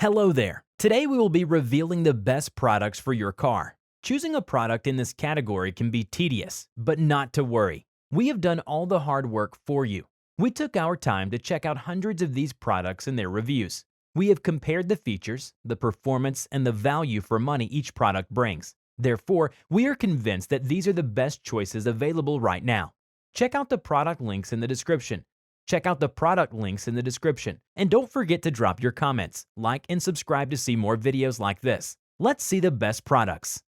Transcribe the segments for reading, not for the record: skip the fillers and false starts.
Hello there. Today we will be revealing the best products for your car. Choosing a product in this category can be tedious, but not to worry. We have done all the hard work for you. We took our time to check out hundreds of these products and their reviews. We have compared the features, the performance, and the value for money each product brings. Therefore, we are convinced that these are the best choices available right now. Check out the product links in the description. And don't forget to drop your comments, like, and subscribe to see more videos like this. Let's see the best products.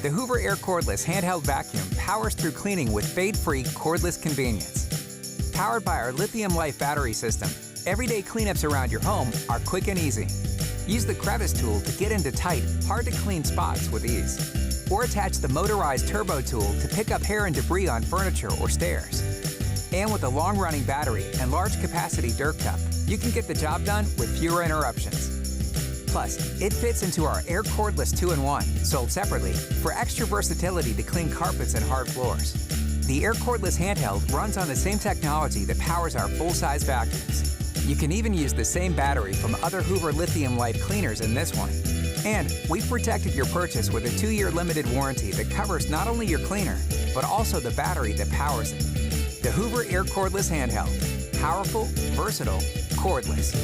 The Hoover Air Cordless handheld vacuum powers through cleaning with fade-free, cordless convenience. Powered by our lithium-life battery system, everyday cleanups around your home are quick and easy. Use the crevice tool to get into tight, hard-to-clean spots with ease. Or attach the motorized turbo tool to pick up hair and debris on furniture or stairs. And with a long-running battery and large-capacity dirt cup, you can get the job done with fewer interruptions. Plus, it fits into our Air Cordless 2-in-1, sold separately, for extra versatility to clean carpets and hard floors. The Air Cordless handheld runs on the same technology that powers our full-size vacuums. You can even use the same battery from other Hoover lithium-light cleaners in this one. And we've protected your purchase with a 2-year limited warranty that covers not only your cleaner, but also the battery that powers it. The Hoover Air Cordless handheld. Powerful, versatile, cordless.